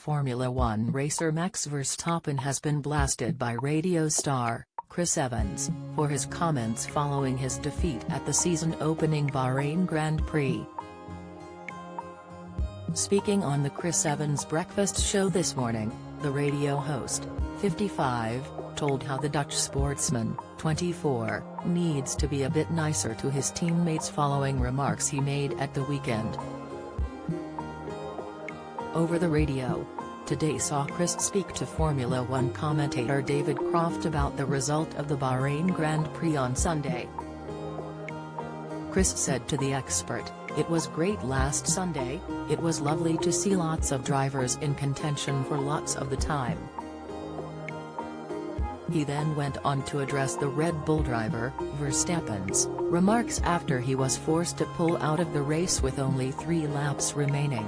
Formula One racer Max Verstappen has been blasted by radio star Chris Evans for his comments following his defeat at the season-opening Bahrain Grand Prix. Speaking on the Chris Evans breakfast show this morning, the radio host, 55, told how the Dutch sportsman, 24, needs to be a bit nicer to his teammates following remarks he made at the weekend. Over the radio, Today saw Chris speak to Formula One commentator David Croft about the result of the Bahrain Grand Prix on Sunday. Chris said to the expert, "It was great last Sunday, it was lovely to see lots of drivers in contention for lots of the time." He then went on to address the Red Bull driver, Verstappen's, remarks after he was forced to pull out of the race with only 3 laps remaining.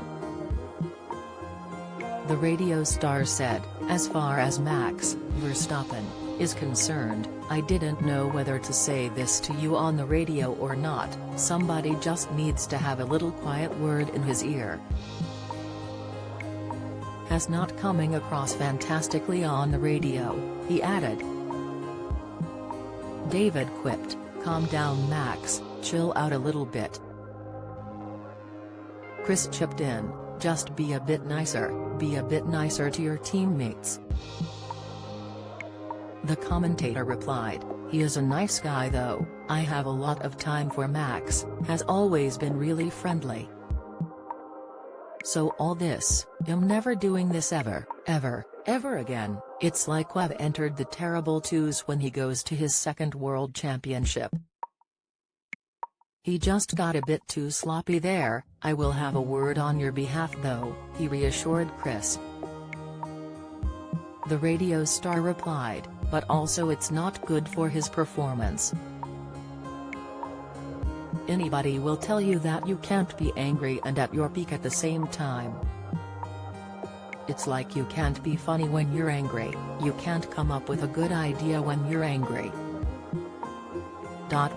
The radio star said, "As far as Max Verstappen is concerned, I didn't know whether to say this to you on the radio or not. Somebody just needs to have a little quiet word in his ear. Has not coming across fantastically on the radio," he added. David quipped, "Calm down Max, chill out a little bit." Chris chipped in, "Just be a bit nicer to your teammates." The commentator replied, "He is a nice guy though, I have a lot of time for Max, has always been really friendly. So all this, I'm never doing this ever again, it's like I've entered the terrible twos when he goes to his second world championship. He just got a bit too sloppy there. I will have a word on your behalf though," he reassured Chris. The radio star replied, "But also it's not good for his performance. Anybody will tell you that you can't be angry and at your peak at the same time. It's like you can't be funny when you're angry, you can't come up with a good idea when you're angry.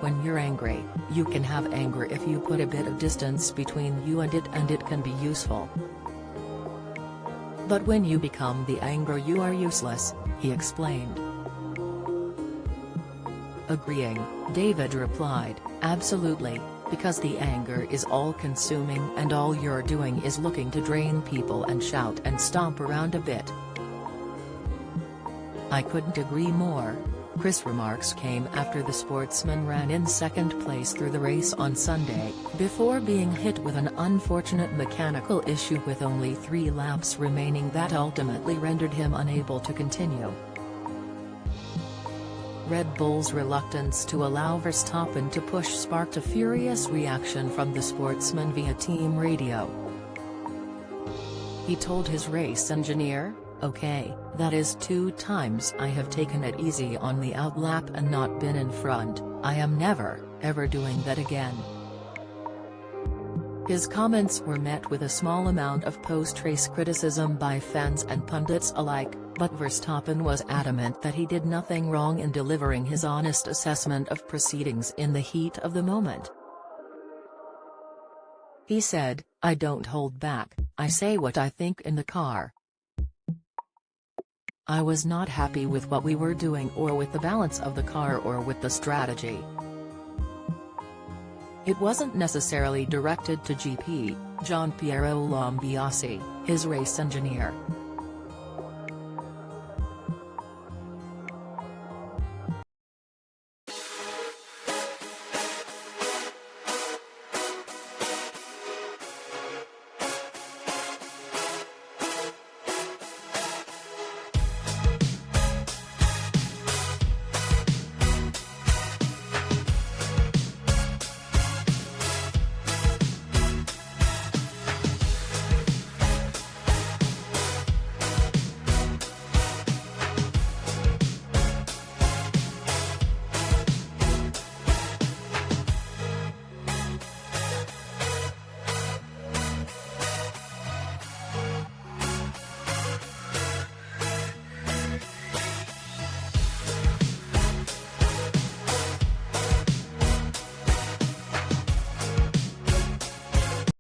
When you're angry, you can have anger if you put a bit of distance between you and it can be useful. But when you become the anger you are useless," he explained. Agreeing, David replied, "Absolutely, because the anger is all-consuming and all you're doing is looking to drain people and shout and stomp around a bit." "I couldn't agree more." Chris' remarks came after the sportsman ran in second place through the race on Sunday, before being hit with an unfortunate mechanical issue with only 3 laps remaining that ultimately rendered him unable to continue. Red Bull's reluctance to allow Verstappen to push sparked a furious reaction from the sportsman via team radio. He told his race engineer, "Okay, that is 2 times I have taken it easy on the outlap and not been in front, I am never, ever doing that again." His comments were met with a small amount of post-race criticism by fans and pundits alike, but Verstappen was adamant that he did nothing wrong in delivering his honest assessment of proceedings in the heat of the moment. He said, "I don't hold back, I say what I think in the car. I was not happy with what we were doing or with the balance of the car or with the strategy. It wasn't necessarily directed to GP, Gianpiero Lambiase, his race engineer."